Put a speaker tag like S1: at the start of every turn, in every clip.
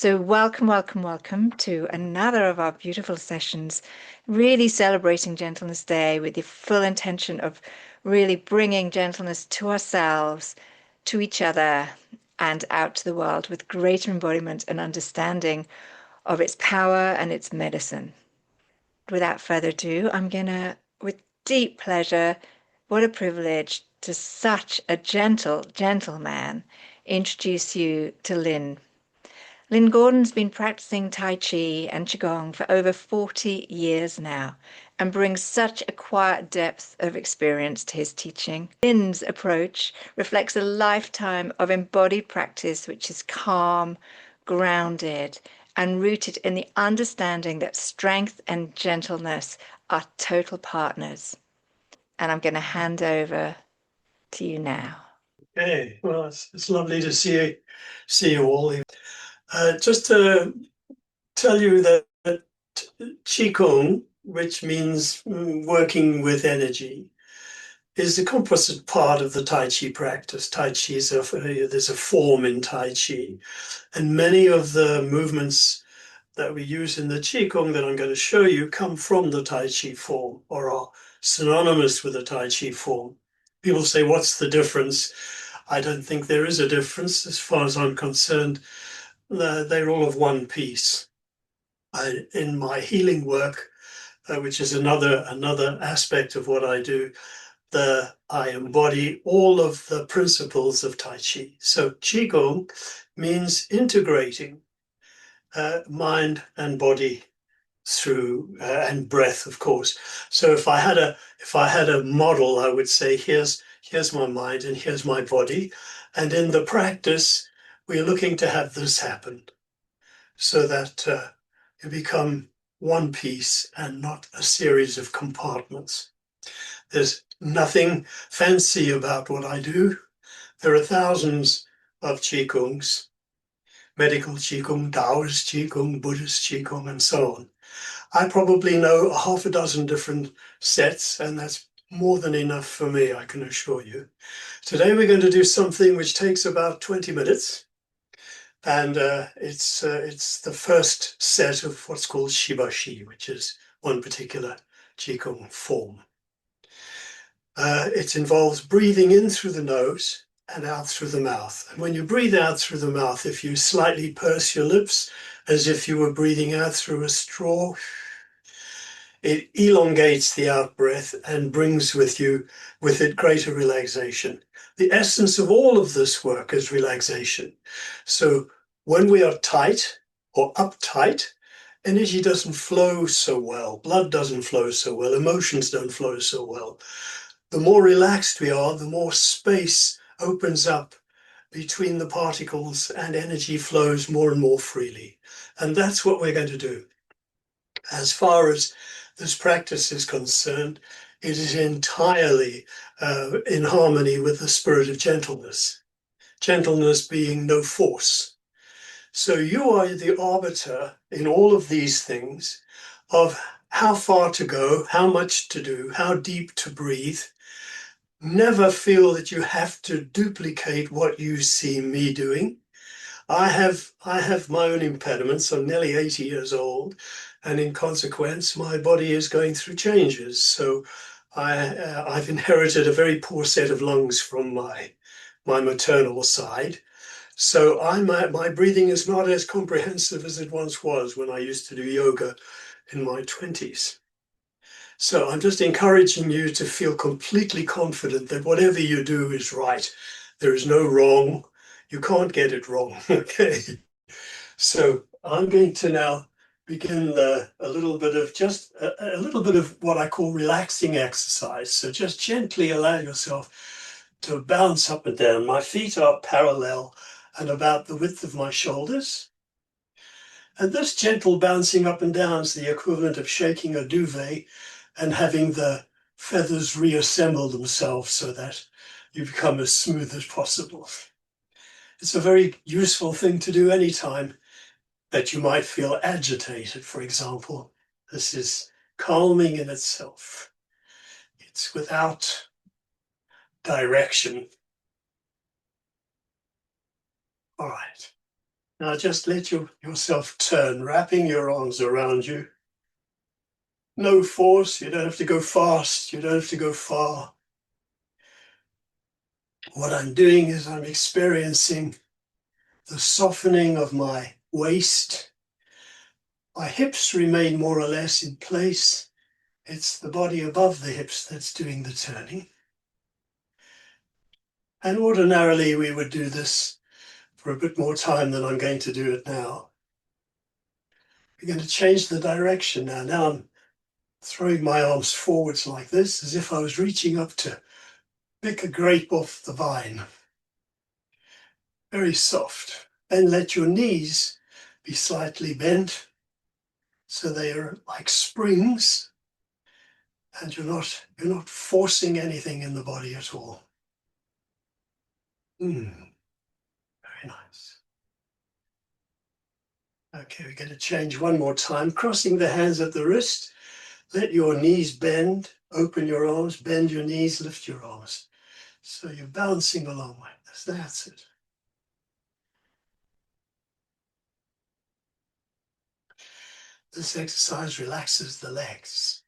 S1: So, welcome, welcome, welcome to another of our beautiful sessions, really celebrating Gentleness Day with the full intention of really bringing gentleness to ourselves, to each other, and out to the world with greater embodiment and understanding of its power and its medicine. Without further ado, I'm going to, with deep pleasure, what a privilege, to such a gentle man, introduce you to Lynn. Lynn Gordon's been practicing Tai Chi and Qigong for over 40 years now and brings such a quiet depth of experience to his teaching. Lynn's approach reflects a lifetime of embodied practice which is calm, grounded, and rooted in the understanding that strength and gentleness are total partners. And I'm going to hand over to you now.
S2: Okay, well, it's lovely to see you all. Just to tell you that Qigong, which means working with energy, is the composite part of the Tai Chi practice. Tai Chi is there's a form in Tai Chi, and many of the movements that we use in the Qigong that I'm going to show you come from the Tai Chi form or are synonymous with the Tai Chi form. People say, what's the difference? I don't think there is a difference as far as I'm concerned. They're all of one piece. In my healing work, which is another aspect of what I do, I embody all of the principles of Tai Chi. So Qigong means integrating mind and body through and breath, of course. So if I had a model, I would say here's my mind and here's my body, and in the practice we're looking to have this happen so that you become one piece and not a series of compartments. There's nothing fancy about what I do. There are thousands of Qigongs, medical Qigong, Taoist Qigong, Buddhist Qigong, and so on. I probably know a half a dozen different sets, and that's more than enough for me, I can assure you. Today we're going to do something which takes about 20 minutes, and it's the first set of what's called Shibashi, which is one particular Qigong form. It involves breathing in through the nose and out through the mouth. And when you breathe out through the mouth, if you slightly purse your lips as if you were breathing out through a straw, it elongates the out breath and brings with it greater relaxation. The essence of all of this work is relaxation. So when we are tight or uptight, energy doesn't flow so well, blood doesn't flow so well, emotions don't flow so well. The more relaxed we are, the more space opens up between the particles and energy flows more and more freely. And that's what we're going to do. As far as this practice is concerned, it is entirely in harmony with the spirit of gentleness, gentleness being no force. So you are the arbiter in all of these things of how far to go, how much to do, how deep to breathe. Never feel that you have to duplicate what you see me doing. I have my own impediments. I'm nearly 80 years old, and in consequence, my body is going through changes. So I've inherited a very poor set of lungs from my maternal side. So my breathing is not as comprehensive as it once was when I used to do yoga in my 20s. So I'm just encouraging you to feel completely confident that whatever you do is right. There is no wrong. You can't get it wrong, okay? So I'm going to now begin a little bit of what I call relaxing exercise. So just gently allow yourself to bounce up and down. My feet are parallel and about the width of my shoulders. And this gentle bouncing up and down is the equivalent of shaking a duvet and having the feathers reassemble themselves so that you become as smooth as possible. It's a very useful thing to do anytime that you might feel agitated, for example. This is calming in itself. It's without direction. All right. Now just let yourself turn, wrapping your arms around you. No force, you don't have to go fast, you don't have to go far. What I'm doing is I'm experiencing the softening of my waist. My hips remain more or less in place. It's the body above the hips that's doing the turning. And ordinarily we would do this for a bit more time than I'm going to do it now. We're going to change the direction now. Now I'm throwing my arms forwards like this, as if I was reaching up to pick a grape off the vine. Very soft. Then let your knees be slightly bent so they are like springs, and you're not forcing anything in the body at all. Very nice. Okay, we're going to change one more time. Crossing the hands at the wrist. Let your knees bend. Open your arms, bend your knees, lift your arms. So you're bouncing along like this. That's it. This exercise relaxes the legs.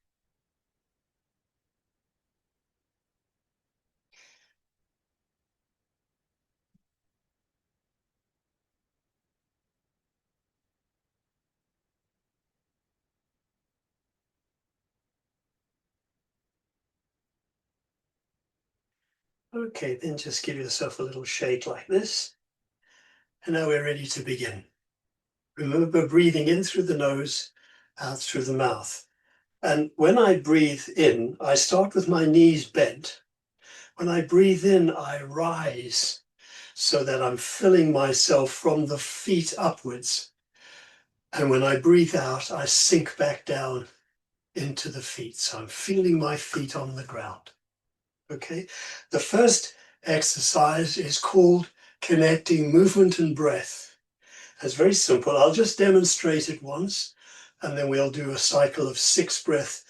S2: Okay, then just give yourself a little shake like this. And now we're ready to begin. Remember breathing in through the nose, out through the mouth. And when I breathe in, I start with my knees bent. When I breathe in, I rise so that I'm filling myself from the feet upwards. And when I breathe out, I sink back down into the feet. So I'm feeling my feet on the ground. Okay. The first exercise is called connecting movement and breath. It's very simple. I'll just demonstrate it once, and then we'll do a cycle of six breath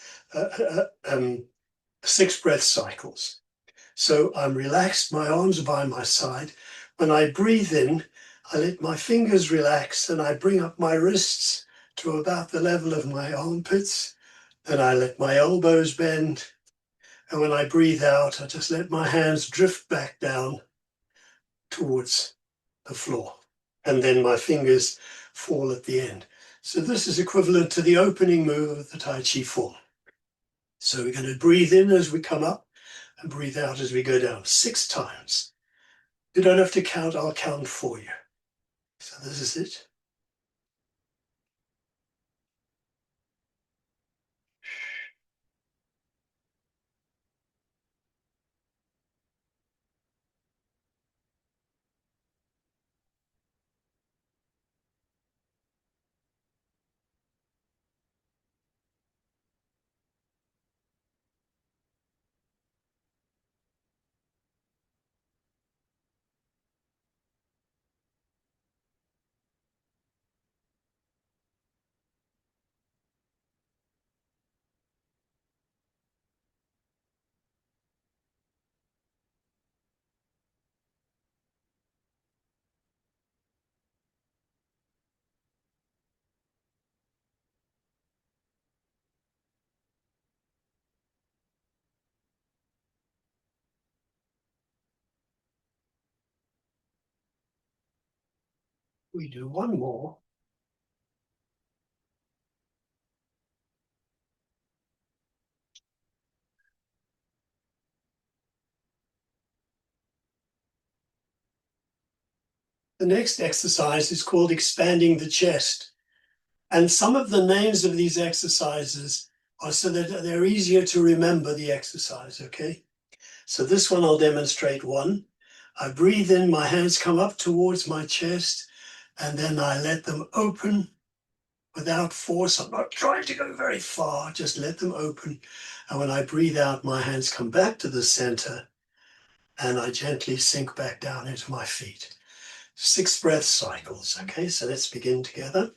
S2: cycles. So I'm relaxed, my arms are by my side. When I breathe in, I let my fingers relax and I bring up my wrists to about the level of my armpits. Then I let my elbows bend. And when I breathe out, I just let my hands drift back down towards the floor. And then my fingers fall at the end. So this is equivalent to the opening move of the Tai Chi form. So we're going to breathe in as we come up and breathe out as we go down 6 times. You don't have to count, I'll count for you. So this is it. We do one more. The next exercise is called expanding the chest. And some of the names of these exercises are so that they're easier to remember the exercise, okay? So this one I'll demonstrate one. I breathe in, my hands come up towards my chest, and then I let them open without force. I'm not trying to go very far, just let them open. And when I breathe out, my hands come back to the center, and I gently sink back down into my feet. 6 breath cycles, okay? So let's begin together.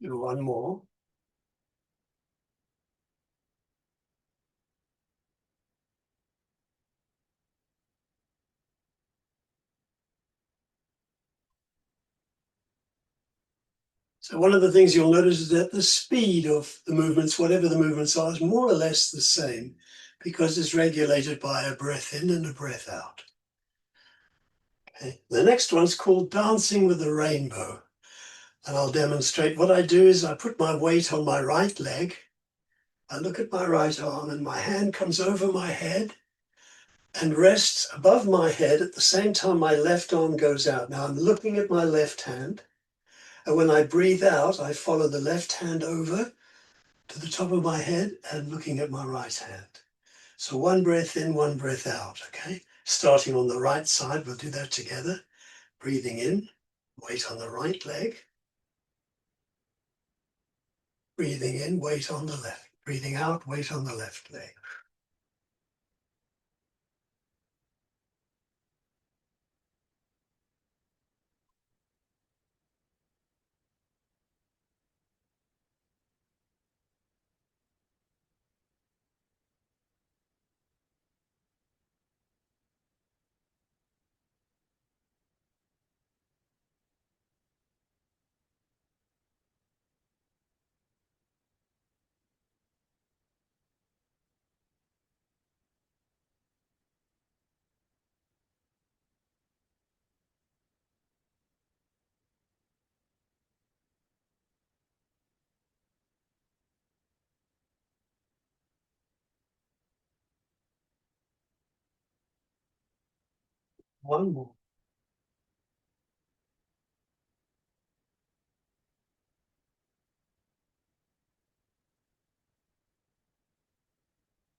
S2: Do one more. So one of the things you'll notice is that the speed of the movements, whatever the movements are, is more or less the same because it's regulated by a breath in and a breath out. Okay. The next one's called Dancing with the Rainbow. And I'll demonstrate. What I do is I put my weight on my right leg. I look at my right arm and my hand comes over my head and rests above my head at the same time my left arm goes out. Now I'm looking at my left hand. And when I breathe out, I follow the left hand over to the top of my head and looking at my right hand. So one breath in, one breath out, okay? Starting on the right side, we'll do that together. Breathing in, weight on the right leg. Breathing in, weight on the left. Breathing out, weight on the left leg. One more.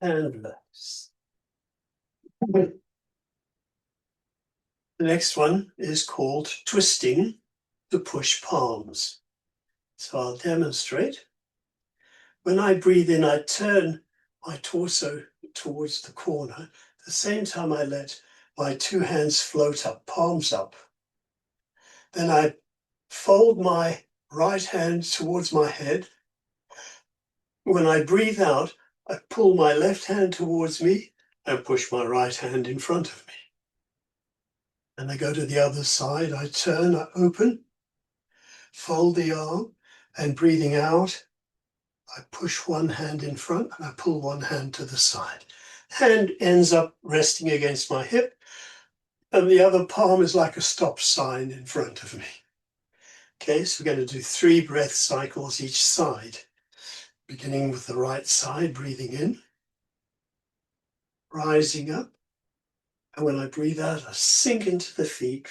S2: And relax. The next one is called twisting the push palms. So I'll demonstrate. When I breathe in, I turn my torso towards the corner. At the same time, I let my two hands float up, palms up. Then I fold my right hand towards my head. When I breathe out, I pull my left hand towards me and push my right hand in front of me. And I go to the other side. I turn, I open, fold the arm, and breathing out, I push one hand in front and I pull one hand to the side. Hand ends up resting against my hip, and the other palm is like a stop sign in front of me. Okay, so we're going to do 3 breath cycles each side, beginning with the right side, breathing in, rising up, and when I breathe out, I sink into the feet.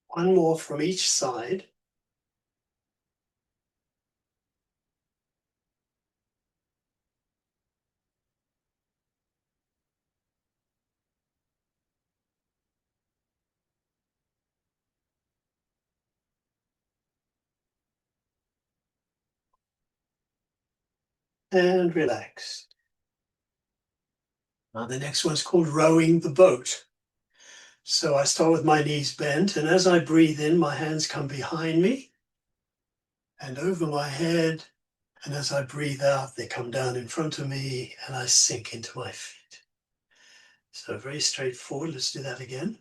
S2: One more from each side. And relax. Now the next one's called rowing the boat. So I start with my knees bent, and as I breathe in, my hands come behind me and over my head. And as I breathe out, they come down in front of me and I sink into my feet. So very straightforward. Let's do that again.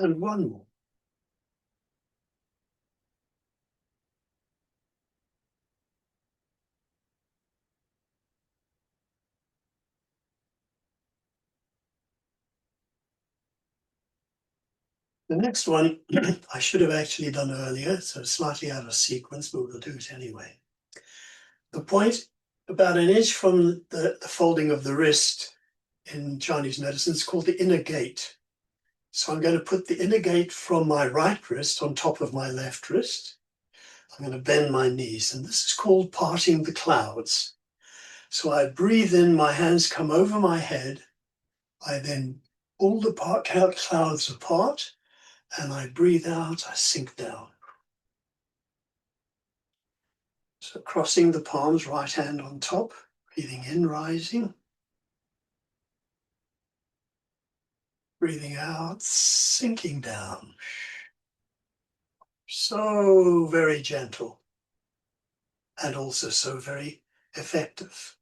S2: And one more. The next one I should have actually done earlier, so slightly out of sequence, but we'll do it anyway. The point, about an inch from the folding of the wrist in Chinese medicine, is called the inner gate. So I'm going to put the inner gate from my right wrist on top of my left wrist. I'm going to bend my knees, and this is called parting the clouds. So I breathe in, my hands come over my head. I then pull the clouds apart, and I breathe out, I sink down. So crossing the palms, right hand on top, breathing in, rising. Breathing out, sinking down. So very gentle, and also so very effective.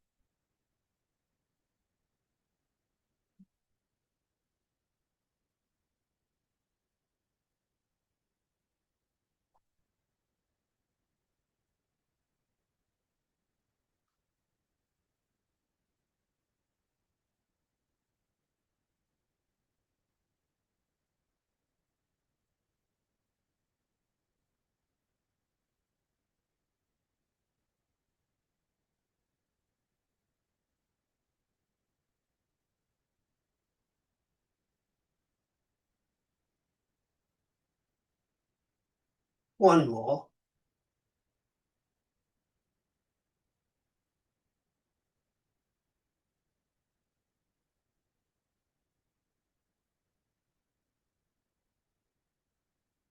S2: One more.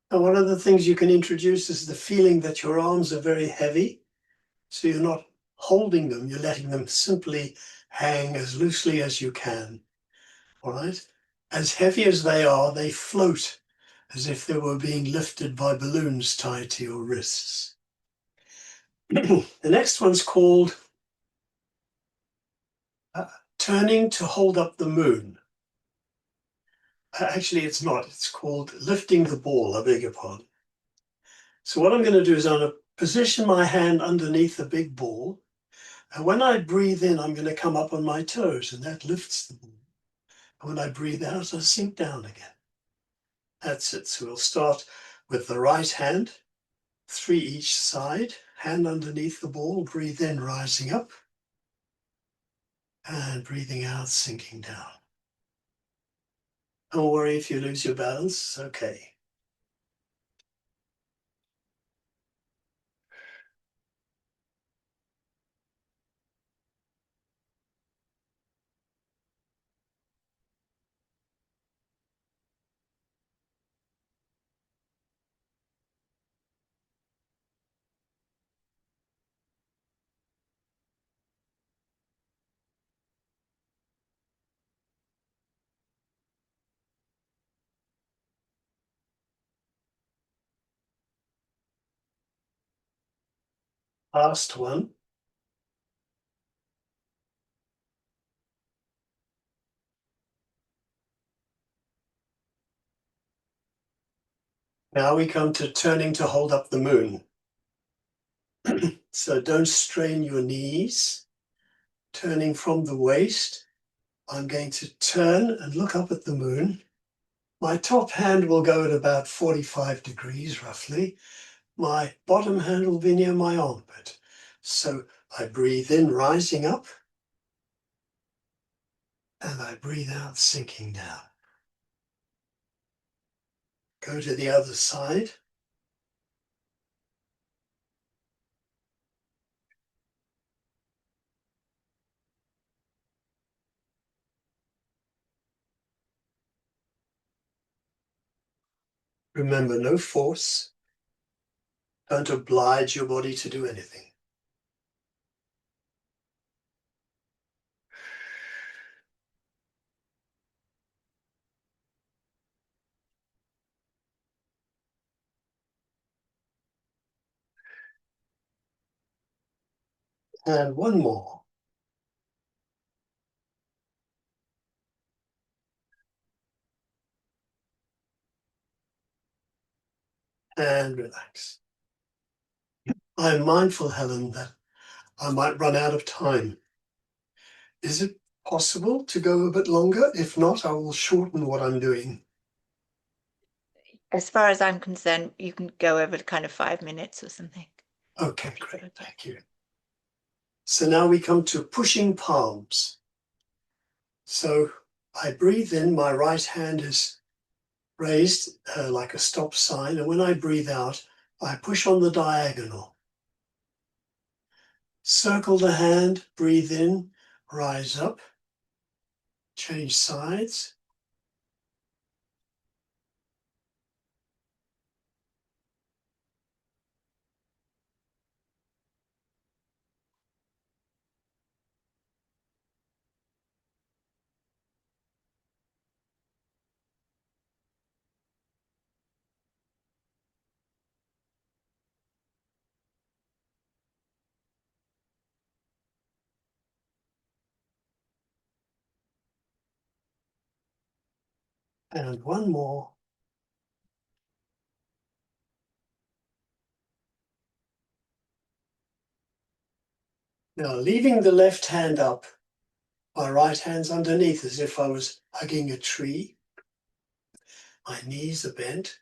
S2: And one of the things you can introduce is the feeling that your arms are very heavy. So you're not holding them, you're letting them simply hang as loosely as you can. All right? As heavy as they float as if they were being lifted by balloons tied to your wrists. The next one's called turning to hold up the moon. Actually, it's not. It's called lifting the ball, I beg your pardon. So what I'm going to do is I'm going to position my hand underneath the big ball. And when I breathe in, I'm going to come up on my toes, and that lifts the ball. And when I breathe out, I sink down again. That's it. So we'll start with the right hand, 3 each side, hand underneath the ball, breathe in, rising up, and breathing out, sinking down. Don't worry if you lose your balance, okay. Last one. Now we come to turning to hold up the moon. So don't strain your knees. Turning from the waist, I'm going to turn and look up at the moon. My top hand will go at about 45 degrees roughly. My bottom hand will be near my armpit. So I breathe in, rising up, and I breathe out, sinking down. Go to the other side. Remember, no force. Don't oblige your body to do anything. And one more. and relax. I'm mindful, Helen, that I might run out of time. Is it possible to go a bit longer? If not, I will shorten what I'm doing.
S1: As far as I'm concerned, you can go over to kind of 5 minutes or something.
S2: Okay, great, thank you. So now we come to pushing palms. So I breathe in, my right hand is raised like a stop sign, and when I breathe out, I push on the diagonal. Circle the hand, breathe in, rise up, change sides. And one more. Now leaving the left hand up, my right hand's underneath as if I was hugging a tree. My knees are bent.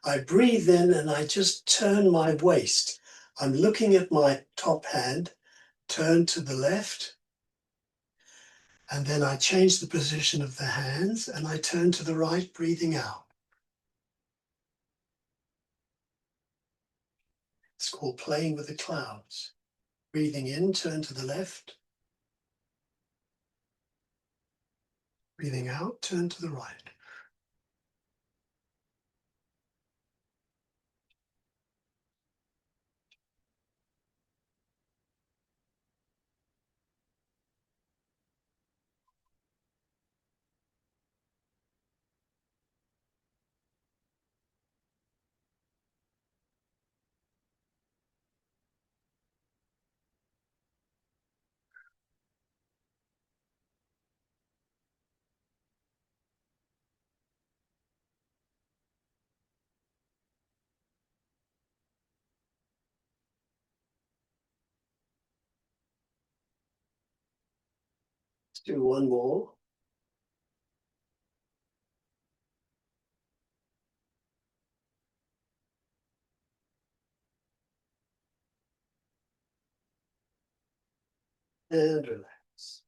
S2: I breathe in and I just turn my waist. I'm looking at my top hand, turn to the left, and then I change the position of the hands and I turn to the right, breathing out. It's called playing with the clouds. Breathing in, turn to the left. Breathing out, turn to the right. Let's do one more. And relax.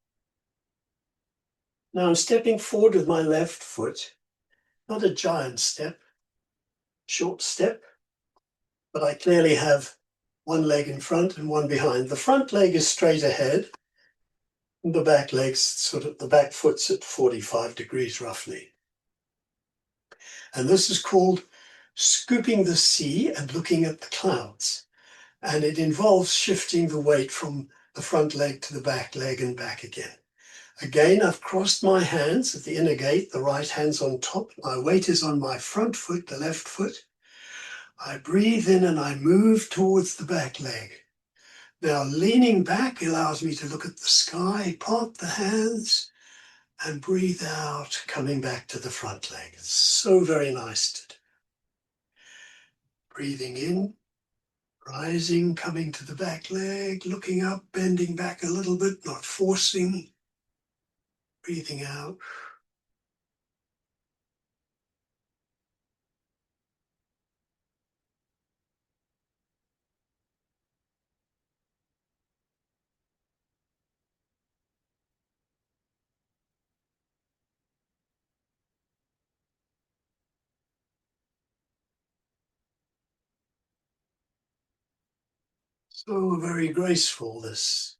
S2: Now I'm stepping forward with my left foot. Not a giant step, short step, but I clearly have one leg in front and one behind. The front leg is straight ahead. And the back leg's the back foot's at 45 degrees roughly. And this is called scooping the sea and looking at the clouds. And it involves shifting the weight from the front leg to the back leg and back again. Again, I've crossed my hands at the inner gate, the right hand's on top. My weight is on my front foot, the left foot. I breathe in and I move towards the back leg. Now, leaning back allows me to look at the sky, part the hands, and breathe out, coming back to the front leg. It's so very nice to do. Breathing in, rising, coming to the back leg, looking up, bending back a little bit, not forcing. Breathing out. So very graceful, this.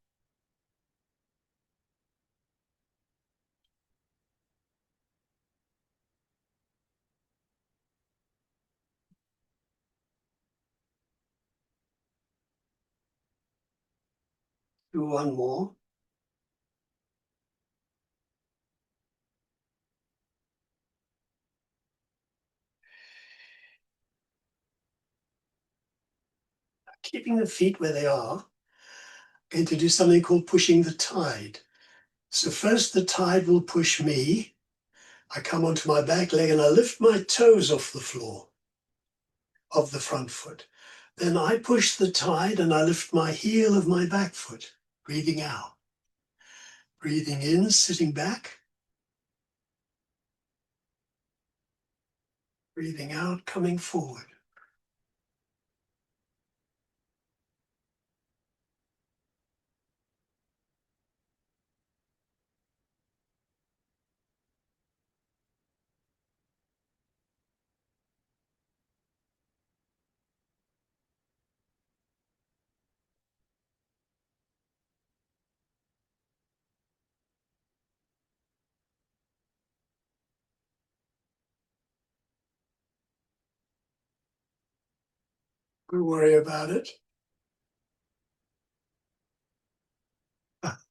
S2: Do one more. Keeping the feet where they are, I'm going to do something called pushing the tide. So first the tide will push me. I come onto my back leg and I lift my toes off the floor. of the front foot. Then I push the tide and I lift my heel of my back foot, breathing out. Breathing in, sitting back. Breathing out, coming forward. Don't worry about it. Let's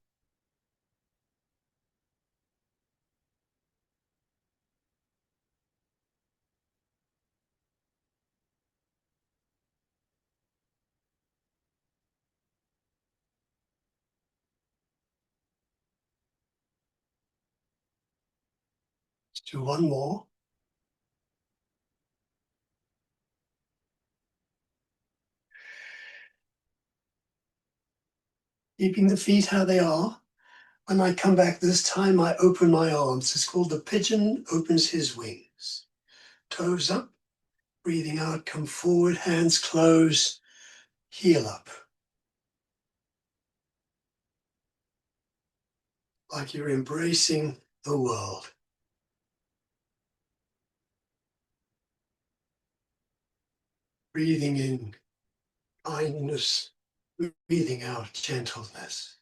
S2: do one more. Keeping the feet how they are. When I come back this time, I open my arms. It's called the pigeon opens his wings. Toes up, breathing out, come forward, hands close, heel up. Like you're embracing the world. Breathing in kindness, breathing out gentleness.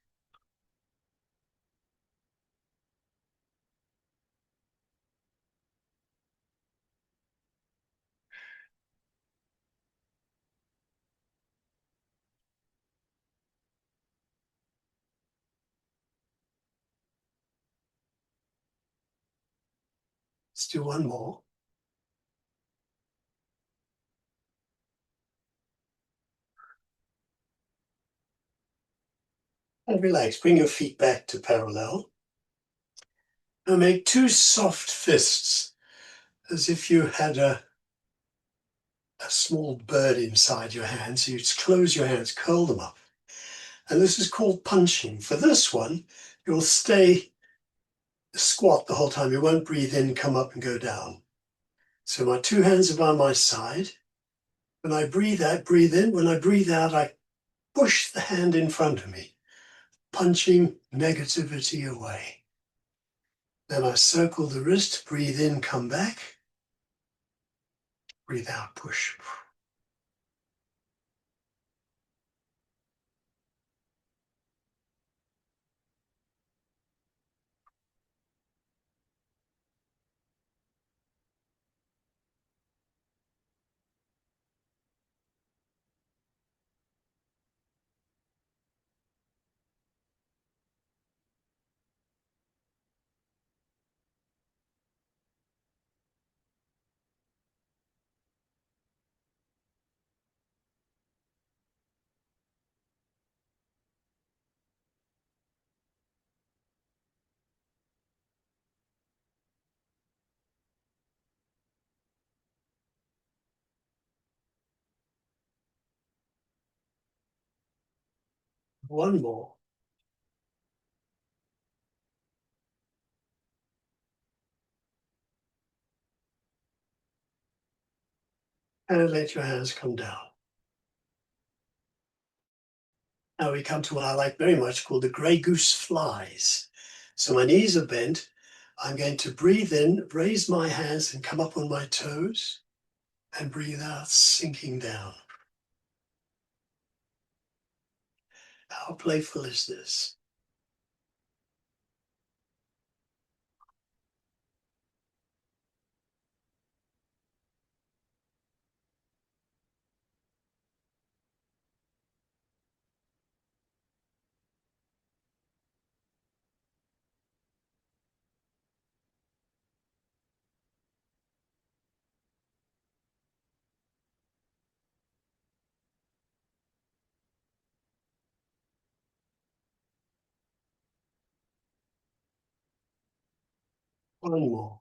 S2: Let's do one more. And relax, bring your feet back to parallel. Now make two soft fists, as if you had a small bird inside your hands. So you just close your hands, curl them up. And this is called punching. For this one, you'll stay squat the whole time. You won't breathe in, come up and go down. So my two hands are by my side. When I breathe out, breathe in. When I breathe out, I push the hand in front of me, punching negativity away. Then I circle the wrist, breathe in, come back. Breathe out, push. One more. And let your hands come down. Now we come to what I like very much called the grey goose flies. So my knees are bent. I'm going to breathe in, raise my hands and come up on my toes and breathe out, sinking down. How playful is this? One more.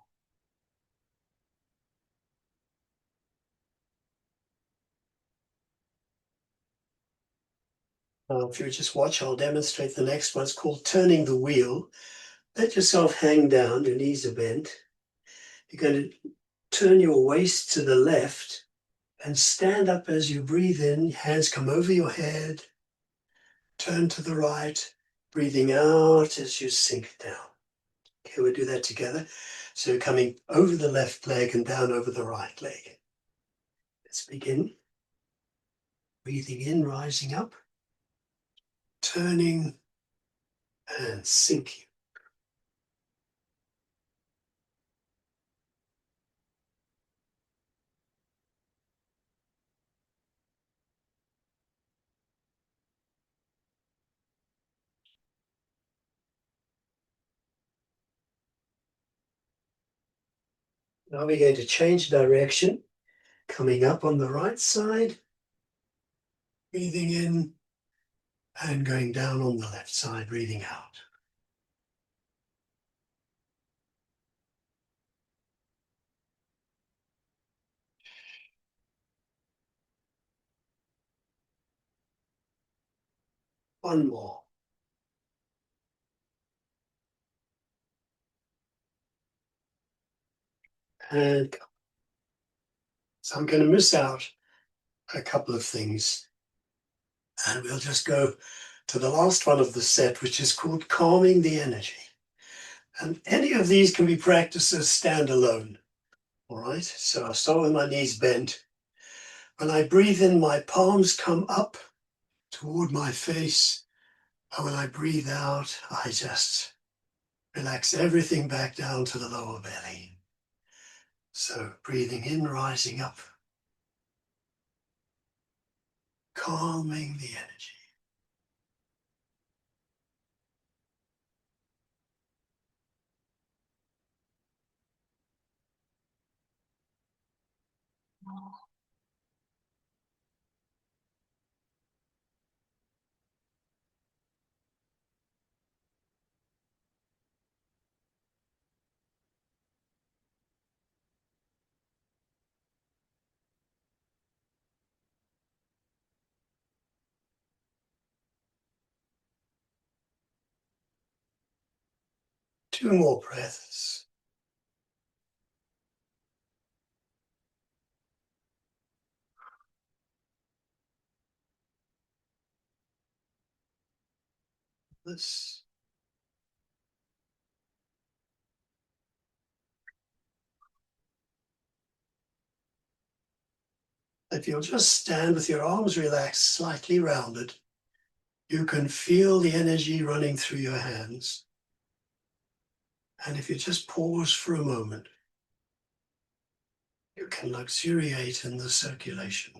S2: If you just watch, I'll demonstrate the next one. It's called turning the wheel. Let yourself hang down, your knees are bent. You're going to turn your waist to the left and stand up as you breathe in. Hands come over your head. Turn to the right, breathing out as you sink down. Okay, we'll do that together. So coming over the left leg and down over the right leg. Let's begin. Breathing in, rising up, turning and sinking. Now we're going to change direction, coming up on the right side, breathing in and going down on the left side, breathing out. One more. And go. So I'm going to miss out a couple of things. And we'll just go to the last one of the set, which is called calming the energy. And any of these can be practiced as standalone. All right, so I'll start with my knees bent. When I breathe in, my palms come up toward my face. And when I breathe out, I just relax everything back down to the lower belly. So breathing in, rising up, calming the energy. Two more breaths. This. If you'll just stand with your arms relaxed, slightly rounded, you can feel the energy running through your hands. And if you just pause for a moment, you can luxuriate in the circulation.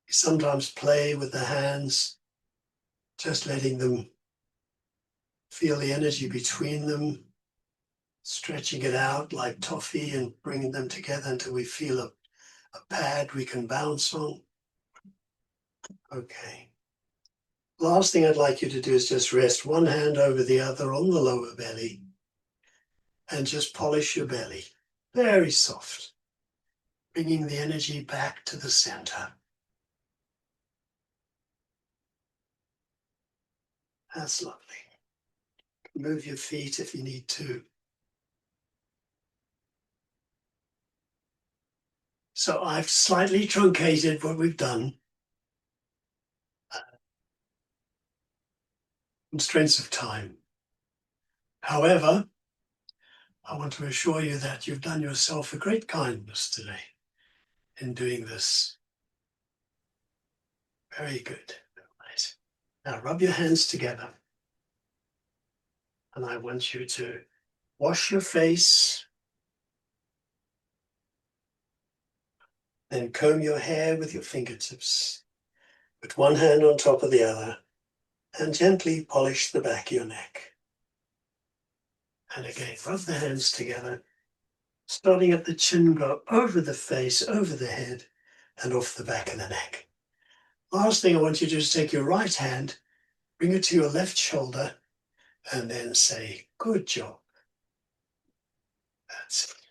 S2: You sometimes play with the hands, just letting them feel the energy between them, stretching it out like toffee and bringing them together until we feel a pad we can bounce on. Okay. Last thing I'd like you to do is just rest one hand over the other on the lower belly and just polish your belly. Very soft, bringing the energy back to the center. That's lovely. Move your feet if you need to. So I've slightly truncated what we've done. Constraints of time. However, I want to assure you that you've done yourself a great kindness today in doing this. Very good. Right. Now rub your hands together. And I want you to wash your face, then comb your hair with your fingertips. Put one hand on top of the other and gently polish the back of your neck. And again, rub the hands together, starting at the chin, go over the face, over the head, and off the back of the neck. Last thing I want you to do is take your right hand, bring it to your left shoulder, and then say, good job. That's it.